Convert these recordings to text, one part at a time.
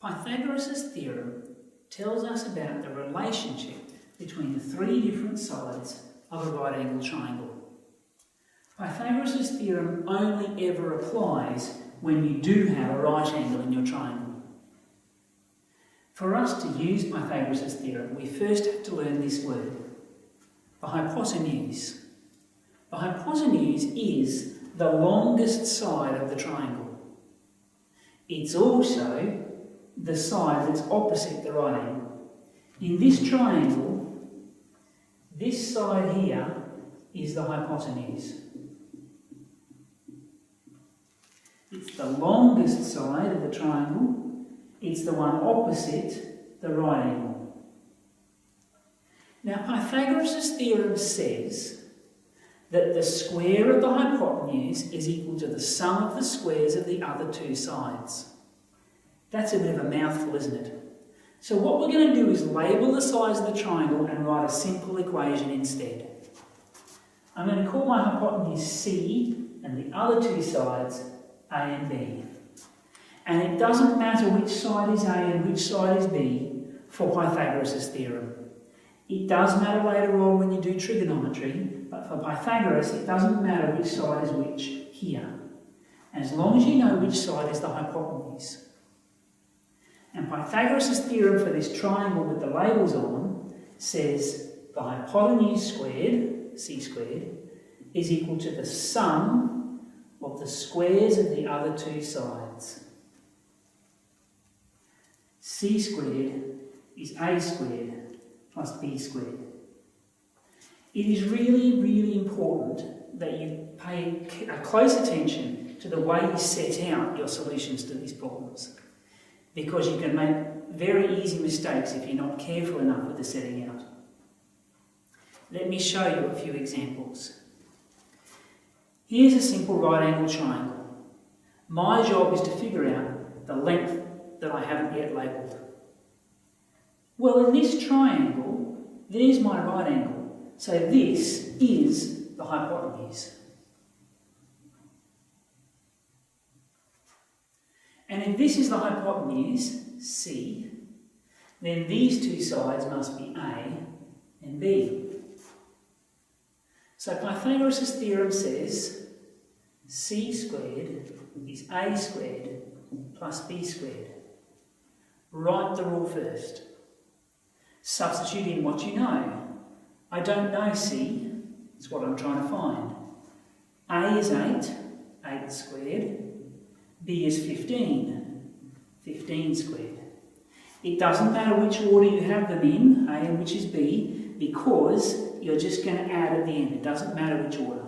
Pythagoras' theorem tells us about the relationship between the three different sides of a right angle triangle. Pythagoras' theorem only ever applies when you do have a right angle in your triangle. For us to use Pythagoras' theorem, we first have to learn this word, the hypotenuse. The hypotenuse is the longest side of the triangle. It's also the side that's opposite the right angle. In this triangle, this side here is the hypotenuse. It's the longest side of the triangle. It's the one opposite the right angle. Now, Pythagoras' theorem says that the square of the hypotenuse is equal to the sum of the squares of the other two sides. That's a bit of a mouthful, isn't it? So what we're going to do is label the sides of the triangle and write a simple equation instead. I'm going to call my hypotenuse C and the other two sides A and B. And it doesn't matter which side is A and which side is B for Pythagoras' theorem. It does matter later on when you do trigonometry, but for Pythagoras it doesn't matter which side is which here, as long as you know which side is the hypotenuse. And Pythagoras' theorem for this triangle with the labels on says the hypotenuse squared, c squared, is equal to the sum of the squares of the other two sides. C squared is a squared plus b squared. It is really, really important that you pay a close attention to the way you set out your solutions to these problems, because you can make very easy mistakes if you're not careful enough with the setting out. Let me show you a few examples. Here's a simple right angle triangle. My job is to figure out the length that I haven't yet labelled. Well, in this triangle, there's my right angle. So this is the hypotenuse. And if this is the hypotenuse, C, then these two sides must be A and B. So Pythagoras' theorem says C squared is A squared plus B squared. Write the rule first. Substitute in what you know. I don't know C, it's what I'm trying to find. A is 8, 8 squared. B is 15, 15 squared. It doesn't matter which order you have them in, A and which is B, because you're just going to add at the end. It doesn't matter which order.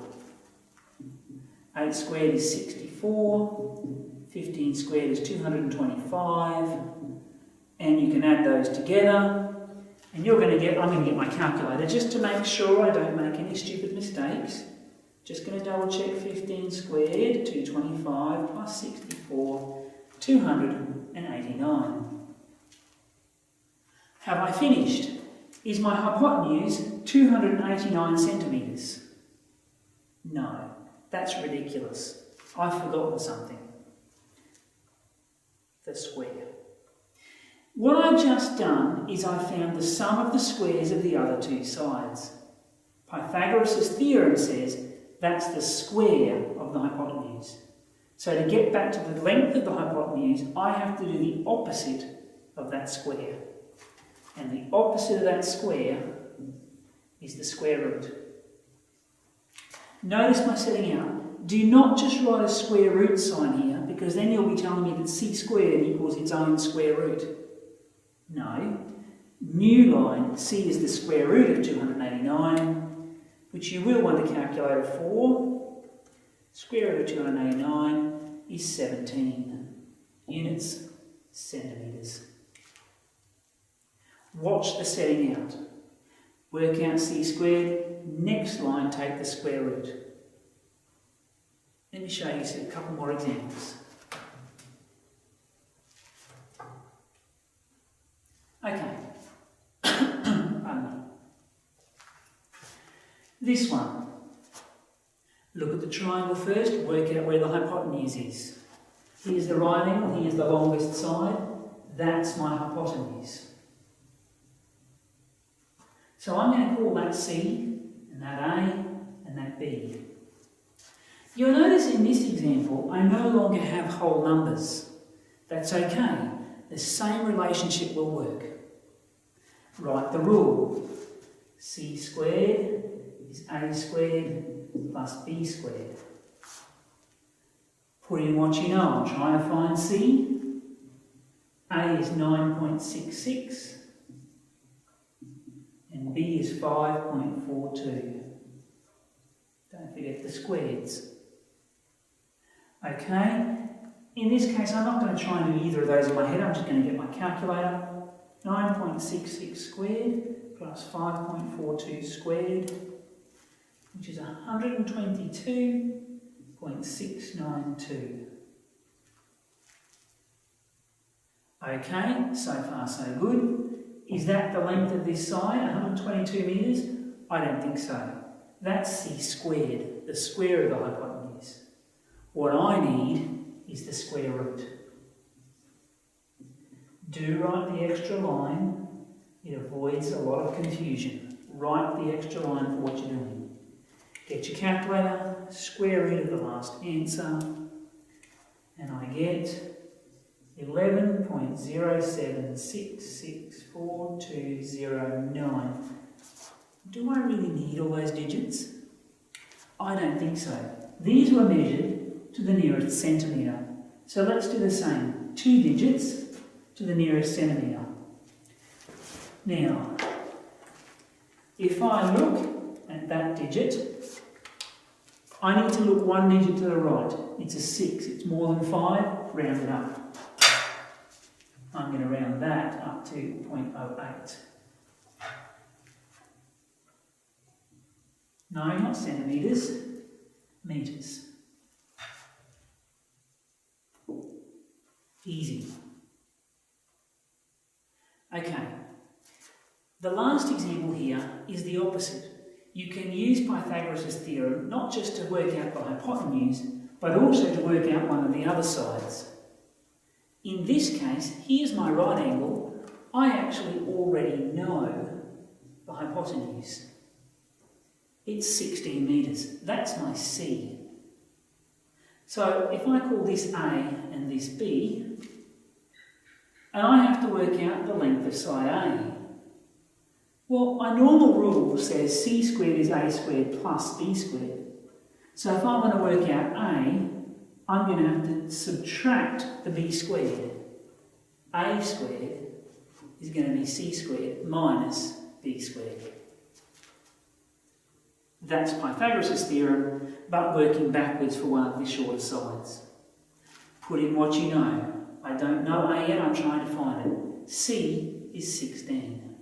8 squared is 64, 15 squared is 225, and you can add those together, and I'm going to get my calculator just to make sure I don't make any stupid mistakes. Just going to double check 15 squared, 225 plus 64, 289. Have I finished? Is my hypotenuse 289 centimetres? No, that's ridiculous. I've forgotten something. The square. What I've just done is I found the sum of the squares of the other two sides. Pythagoras' theorem says that's the square of the hypotenuse. So to get back to the length of the hypotenuse, I have to do the opposite of that square. And the opposite of that square is the square root. Notice my setting out. Do not just write a square root sign here, because then you'll be telling me that c squared equals its own square root. No. New line, c is the square root of 289, which you will want a calculator for. Square root of 289 is 17 units, centimetres. Watch the setting out. Work out c squared. Next line, take the square root. Let me show you a couple more examples. Okay. This one. Look at the triangle first, work out where the hypotenuse is. Here's the right angle, here's the longest side. That's my hypotenuse. So I'm going to call that C, and that A, and that B. You'll notice in this example, I no longer have whole numbers. That's okay. The same relationship will work. Write the rule. C squared is A squared plus B squared. Put in what you know. I'm trying to find C. A is 9.66 and B is 5.42. Don't forget the squareds. Okay, in this case I'm not going to try and do either of those in my head, I'm just going to get my calculator. 9.66 squared plus 5.42 squared, which is 122.692. Okay, so far so good. Is that the length of this side, 122 metres? I don't think so. That's C squared, the square of the hypotenuse. What I need is the square root. Do write the extra line. It avoids a lot of confusion. Write the extra line for what you're doing. Get your calculator, square root of the last answer, and I get 11.0766429. Do I really need all those digits? I don't think so. These were measured to the nearest centimetre. So let's do the same. 2 digits to the nearest centimetre. Now, if I look at that digit, I need to look 1 digit to the right. It's a 6. It's more than 5. Round it up. I'm going to round that up to 0.08. No, not centimetres, metres. Easy. Okay. The last example here is the opposite. You can use Pythagoras' theorem not just to work out the hypotenuse, but also to work out one of the other sides. In this case, here's my right angle. I actually already know the hypotenuse. It's 16 metres. That's my C. So if I call this A and this B, and I have to work out the length of side A, well, my normal rule says C squared is A squared plus B squared. So if I want to work out A, I'm going to have to subtract the B squared. A squared is going to be C squared minus B squared. That's Pythagoras' theorem, but working backwards for one of the shorter sides. Put in what you know. I don't know A yet, I'm trying to find it. C is 16.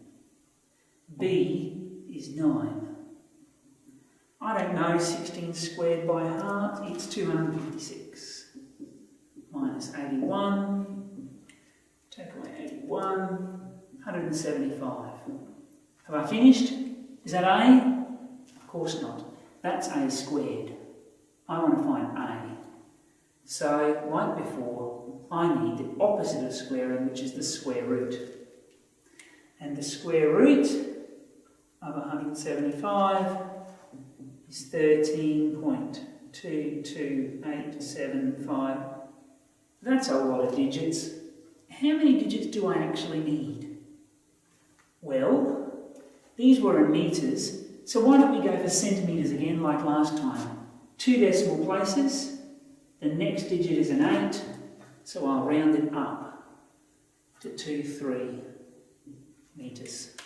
B is 9. I don't know 16 squared by heart, it's 256. Minus 81, take away 81, 175. Have I finished? Is that A? Of course not. That's A squared. I want to find A. So, like before, I need the opposite of squaring, which is the square root. And the square root of 175 is 13.22875. That's a lot of digits. How many digits do I actually need? Well, these were in metres, so why don't we go for centimetres again like last time? 2 decimal places, the next digit is an 8, so I'll round it up to 23 metres.